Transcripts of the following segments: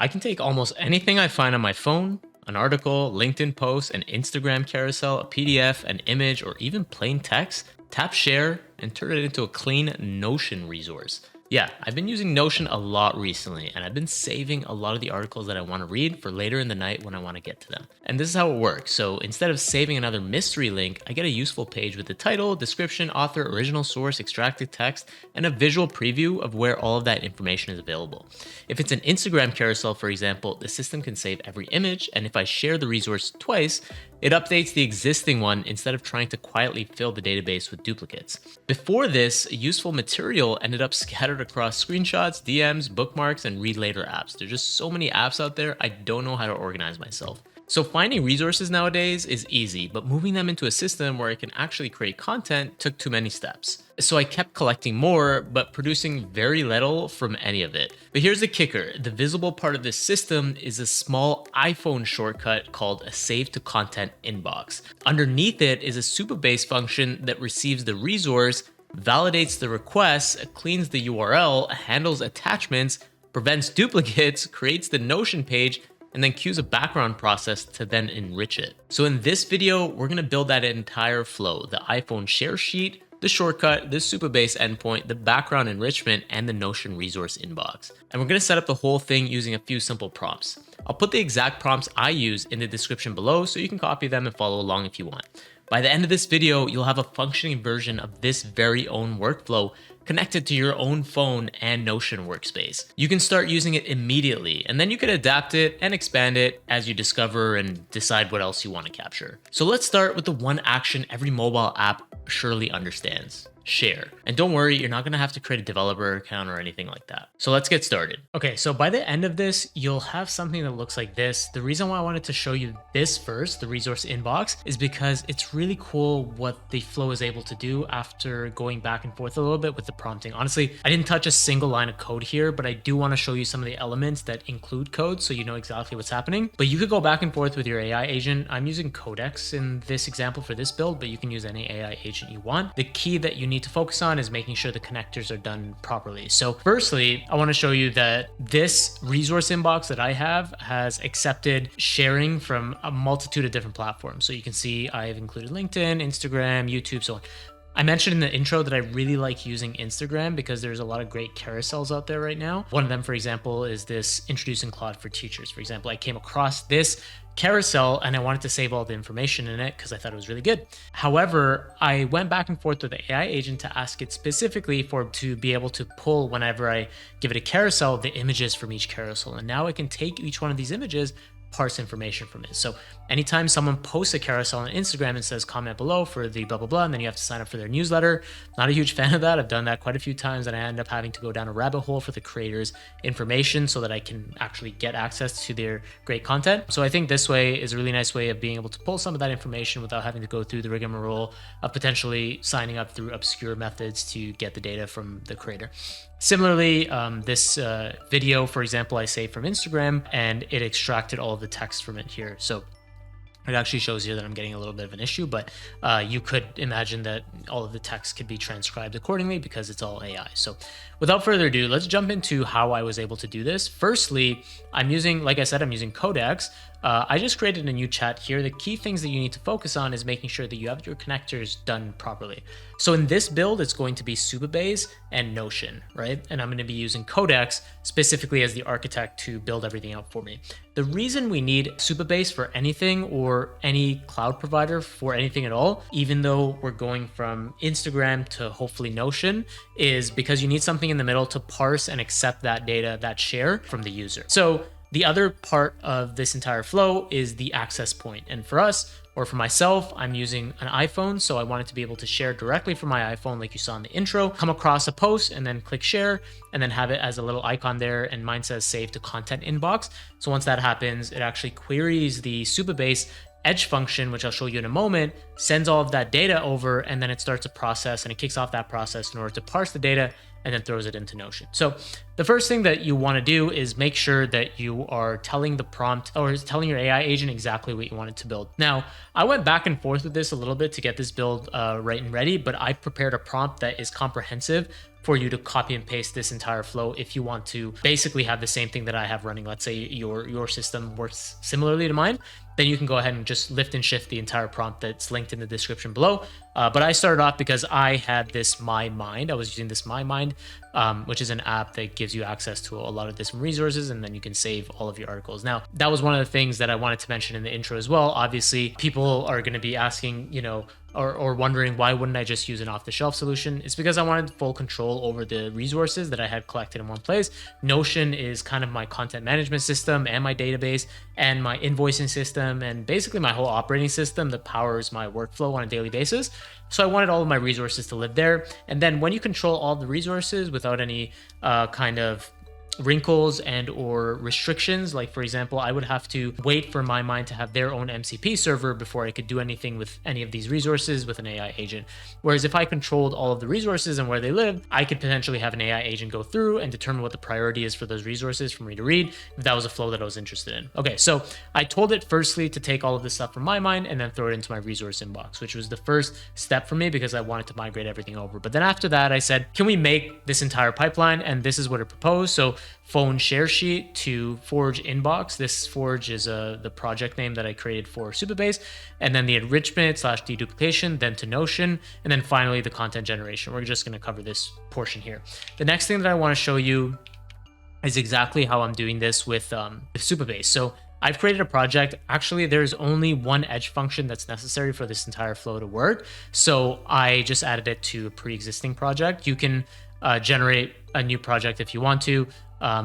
I can take almost anything I find on my phone, an article, LinkedIn post, an Instagram carousel, a PDF, an image, or even plain text, tap share, and turn it into a clean Notion resource. Yeah, I've been using Notion a lot recently, and I've been saving a lot of the articles that I want to read for later in the night when I want to get to them. And this is how it works. So instead of saving another mystery link, I get a useful page with the title, description, author, original source, extracted text, and a visual preview of where all of that information is available. If it's an Instagram carousel, for example, the system can save every image, and if I share the resource twice, it updates the existing one instead of trying to quietly fill the database with duplicates. Before this, useful material ended up scattered across screenshots, DMs, bookmarks, and read later apps. There's just so many apps out there, I don't know how to organize myself. So finding resources nowadays is easy, but moving them into a system where I can actually create content took too many steps. So I kept collecting more, but producing very little from any of it. But here's the kicker. The visible part of this system is a small iPhone shortcut called a save to content inbox. Underneath it is a Supabase function that receives the resource, validates the request, cleans the URL, handles attachments, prevents duplicates, creates the Notion page, and then queues a background process to then enrich it. So in this video, we're gonna build that entire flow, the iPhone share sheet, the shortcut, the Supabase endpoint, the background enrichment, and the Notion resource inbox. And we're gonna set up the whole thing using a few simple prompts. I'll put the exact prompts I use in the description below so you can copy them and follow along if you want. By the end of this video, you'll have a functioning version of this very own workflow connected to your own phone and Notion workspace. You can start using it immediately, and then you can adapt it and expand it as you discover and decide what else you want to capture. So let's start with the one action every mobile app surely understands: share. And don't worry, you're not going to have to create a developer account or anything like that. So let's get started. Okay, so by the end of this, you'll have something that looks like this. The reason why I wanted to show you this first, the resource inbox, is because it's really cool what the flow is able to do after going back and forth a little bit with the prompting. Honestly, I didn't touch a single line of code here, but I do want to show you some of the elements that include code so you know exactly what's happening. But you could go back and forth with your AI agent. I'm using Codex in this example for this build, but you can use any AI agent you want. The key that you need to focus on is making sure the connectors are done properly. So firstly, I want to show you that this resource inbox that I have has accepted sharing from a multitude of different platforms. So you can see I've included LinkedIn, Instagram, YouTube, so on. I mentioned in the intro that I really like using Instagram because there's a lot of great carousels out there right now. One of them, for example, is this introducing Claude for teachers. For example, I came across this carousel and I wanted to save all the information in it because I thought it was really good. However, I went back and forth with the AI agent to ask it specifically to be able to pull, whenever I give it a carousel, the images from each carousel. And now it can take each one of these images, parse information from it. So anytime someone posts a carousel on Instagram and says comment below for the blah, blah, blah, and then you have to sign up for their newsletter. Not a huge fan of that. I've done that quite a few times and I end up having to go down a rabbit hole for the creators' information so that I can actually get access to their great content. So I think this way is a really nice way of being able to pull some of that information without having to go through the rigmarole of potentially signing up through obscure methods to get the data from the creator. Similarly, this video, for example, I saved from Instagram and it extracted all of the text from it here. So it actually shows here that I'm getting a little bit of an issue, but you could imagine that all of the text could be transcribed accordingly because it's all AI. So without further ado, let's jump into how I was able to do this. Firstly, I'm using, like I said, I'm using Codex. I just created a new chat here. The key things that you need to focus on is making sure that you have your connectors done properly. So in this build, it's going to be Supabase and Notion, right? And I'm going to be using Codex specifically as the architect to build everything out for me. The reason we need Supabase for anything or any cloud provider for anything at all, even though we're going from Instagram to hopefully Notion, is because you need something in the middle to parse and accept that data, that share from the user. So the other part of this entire flow is the access point. And for us, or for myself, I'm using an iPhone, so I wanted to be able to share directly from my iPhone like you saw in the intro, come across a post and then click share, and then have it as a little icon there, and mine says save to content inbox. So once that happens, it actually queries the Supabase Edge function, which I'll show you in a moment, sends all of that data over, and then it starts a process and it kicks off that process in order to parse the data and then throws it into Notion. So the first thing that you want to do is make sure that you are telling the prompt or telling your AI agent exactly what you want it to build. Now, I went back and forth with this a little bit to get this build right and ready, but I prepared a prompt that is comprehensive for you to copy and paste this entire flow if you want to basically have the same thing that I have running. Let's say your system works similarly to mine, then you can go ahead and just lift and shift the entire prompt that's linked in the description below. But I started off because I had this My Mind. I was using this My Mind, which is an app that gives you access to a lot of different resources, and then you can save all of your articles. Now, that was one of the things that I wanted to mention in the intro as well. Obviously, people are going to be asking, or wondering why wouldn't I just use an off-the-shelf solution? It's because I wanted full control over the resources that I had collected in one place. Notion is kind of my content management system and my database and my invoicing system and basically my whole operating system that powers my workflow on a daily basis. So I wanted all of my resources to live there. And then when you control all the resources without any kind of wrinkles and or restrictions, like for example, I would have to wait for My Mind to have their own MCP server before I could do anything with any of these resources with an AI agent. Whereas if I controlled all of the resources and where they live, I could potentially have an AI agent go through and determine what the priority is for those resources for me to read if that was a flow that I was interested in. Okay, so I told it firstly to take all of this stuff from My Mind and then throw it into my resource inbox, which was the first step for me because I wanted to migrate everything over. But then after that, I said, can we make this entire pipeline? And this is what it proposed. So phone share sheet to Forge inbox. This Forge is the project name that I created for Supabase, and then the enrichment / deduplication, then to Notion, and then finally the content generation. We're just going to cover this portion here. The next thing that I want to show you is exactly how I'm doing this with Supabase. So I've created a project. Actually, there's only one edge function that's necessary for this entire flow to work. So I just added it to a pre-existing project. You can generate a new project if you want to,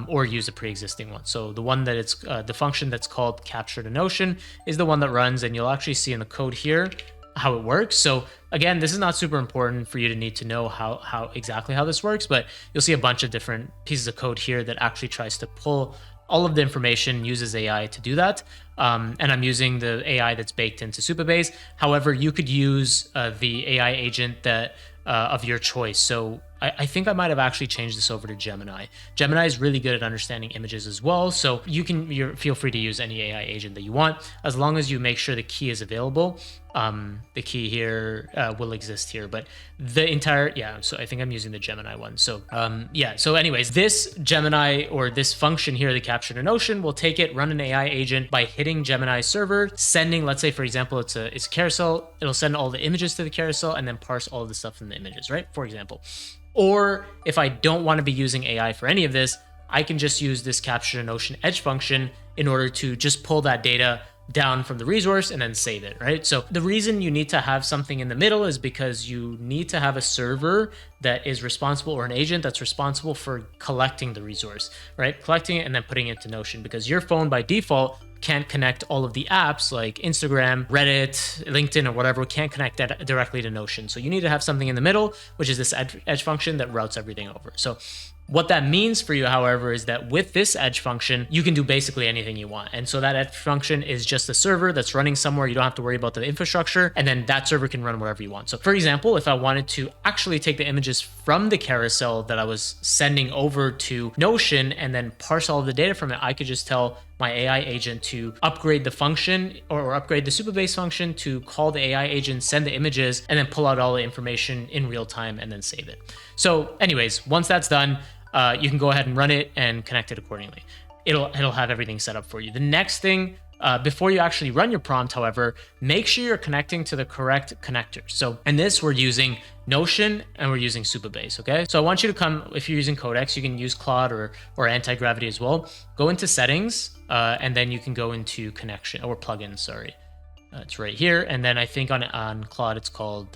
or use a pre-existing one. So the one that it's the function that's called capture to Notion is the one that runs, and you'll actually see in the code here how it works. So again, this is not super important for you to need to know how exactly how this works, but you'll see a bunch of different pieces of code here that actually tries to pull all of the information, uses AI to do that. And I'm using the AI that's baked into Supabase. However, you could use the AI agent that of your choice. So I think I might have actually changed this over to Gemini. Gemini is really good at understanding images as well. So you feel free to use any AI agent that you want, as long as you make sure the key is available. The key here will exist here, but the entire, so I think I'm using the Gemini one. So so anyways, this Gemini or this function here, the capture to Notion, will take it, run an AI agent by hitting Gemini's server, sending, let's say for example, it's a carousel. It'll send all the images to the carousel and then parse all of the stuff from the images, right? For example. Or if I don't want to be using AI for any of this, I can just use this capture to Notion edge function in order to just pull that data down from the resource and then save it, right? So the reason you need to have something in the middle is because you need to have a server that is responsible, or an agent that's responsible for collecting the resource, right? Collecting it and then putting it to Notion, because your phone by default can't connect all of the apps like Instagram, Reddit, LinkedIn, or whatever, can't connect that directly to Notion. So you need to have something in the middle, which is this edge function that routes everything over. So what that means for you, however, is that with this edge function, you can do basically anything you want. And so that edge function is just a server that's running somewhere. You don't have to worry about the infrastructure, and then that server can run whatever you want. So for example, if I wanted to actually take the images from the carousel that I was sending over to Notion and then parse all of the data from it, I could just tell my AI agent to upgrade the function or upgrade the Supabase function to call the AI agent, send the images, and then pull out all the information in real time and then save it. So anyways, once that's done, you can go ahead and run it and connect it accordingly. It'll have everything set up for you. The next thing, before you actually run your prompt, however, make sure you're connecting to the correct connector. So in this, we're using Notion and we're using Supabase, okay? So I want you to come, if you're using Codex, you can use Claude or Anti-Gravity as well. Go into settings, and then you can go into connection or plugins, sorry. It's right here. And then I think on Claude, it's called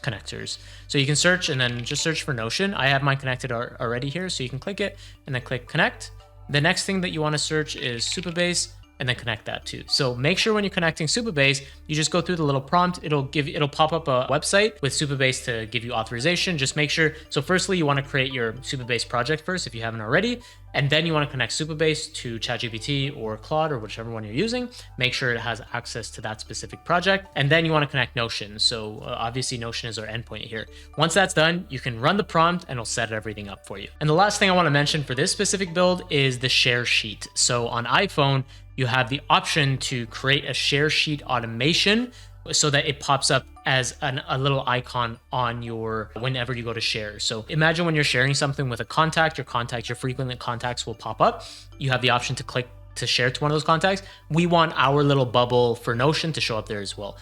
connectors. So you can search and then just search for Notion. I have mine connected already here, so you can click it and then click connect. The next thing that you want to search is Supabase, and then connect that too. So make sure when you're connecting Supabase, you just go through the little prompt. It'll pop up a website with Supabase to give you authorization. Just make sure. So firstly, you want to create your Supabase project first if you haven't already, and then you want to connect Supabase to ChatGPT or Claude or whichever one you're using. Make sure it has access to that specific project, and then you want to connect Notion. So obviously Notion is our endpoint here. Once that's done, you can run the prompt and it'll set everything up for you. And the last thing I want to mention for this specific build is the share sheet. So on iPhone, you have the option to create a share sheet automation so that it pops up as a little icon on your whenever you go to share. So imagine when you're sharing something with a contact, your frequent contacts will pop up. You have the option to click to share to one of those contacts. We want our little bubble for Notion to show up there as well.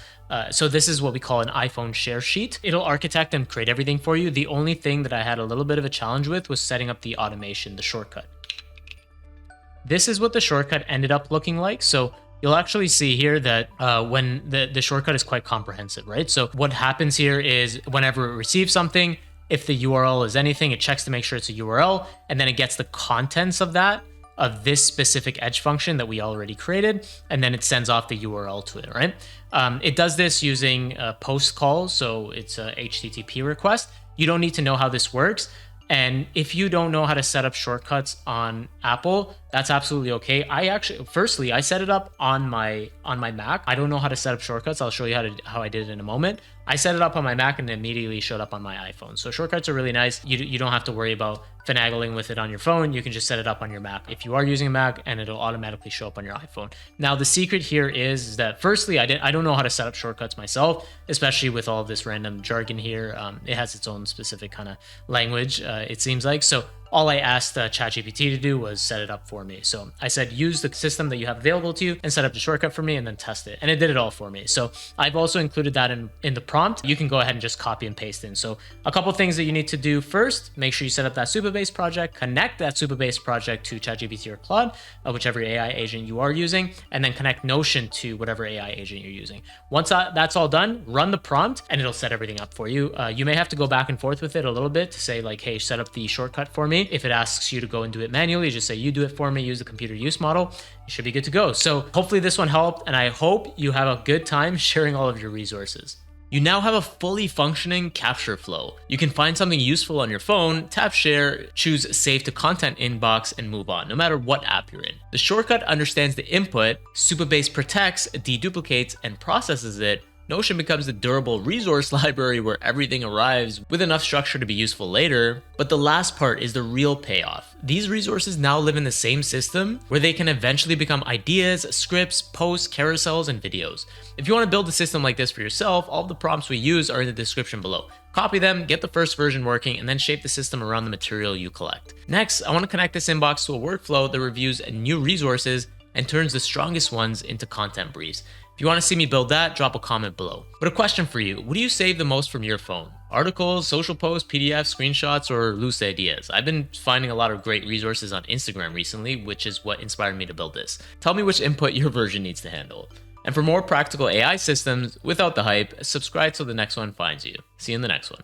So this is what we call an iPhone share sheet. It'll architect and create everything for you. The only thing that I had a little bit of a challenge with was setting up the automation, the shortcut. This is what the shortcut ended up looking like. So you'll actually see here that when the shortcut is quite comprehensive, right? So what happens here is whenever it receives something, if the URL is anything, it checks to make sure it's a URL, and then it gets the contents of this specific edge function that we already created, and then it sends off the URL to it, right? It does this using post calls, so it's a HTTP request. You don't need to know how this works. And if you don't know how to set up shortcuts on Apple, that's absolutely okay. I set it up on my Mac. I don't know how to set up shortcuts. I'll show you how I did it in a moment. I set it up on my Mac and it immediately showed up on my iPhone. So shortcuts are really nice. You don't have to worry about finagling with it on your phone. You can just set it up on your Mac if you are using a Mac, and it'll automatically show up on your iPhone. Now, the secret here is that firstly, I don't know how to set up shortcuts myself, especially with all of this random jargon here. It has its own specific kind of language, it seems like. So all I asked ChatGPT to do was set it up for me. So I said, use the system that you have available to you and set up the shortcut for me, and then test it. And it did it all for me. So I've also included that in the prompt. You can go ahead and just copy and paste in. So a couple things that you need to do first: make sure you set up that Supabase project, connect that Supabase project to ChatGPT or Claude, whichever AI agent you are using, and then connect Notion to whatever AI agent you're using. Once that's all done, run the prompt and it'll set everything up for you. You may have to go back and forth with it a little bit to say like, hey, set up the shortcut for me. If it asks you to go and do it manually, just say, you do it for me, use the computer use model. You should be good to go. So hopefully this one helped, and I hope you have a good time sharing all of your resources. You now have a fully functioning capture flow. You can find something useful on your phone, tap share, choose save to content inbox, and move on, no matter what app you're in. The shortcut understands the input, Supabase protects, deduplicates, and processes it. Notion becomes the durable resource library where everything arrives with enough structure to be useful later. But the last part is the real payoff. These resources now live in the same system where they can eventually become ideas, scripts, posts, carousels, and videos. If you want to build a system like this for yourself, all of the prompts we use are in the description below. Copy them, get the first version working, and then shape the system around the material you collect. Next, I want to connect this inbox to a workflow that reviews new resources and turns the strongest ones into content briefs. If you want to see me build that, drop a comment below. But a question for you: what do you save the most from your phone? Articles, social posts, PDFs, screenshots, or loose ideas? I've been finding a lot of great resources on Instagram recently, which is what inspired me to build this. Tell me which input your version needs to handle. And for more practical AI systems without the hype, subscribe so the next one finds you. See you in the next one.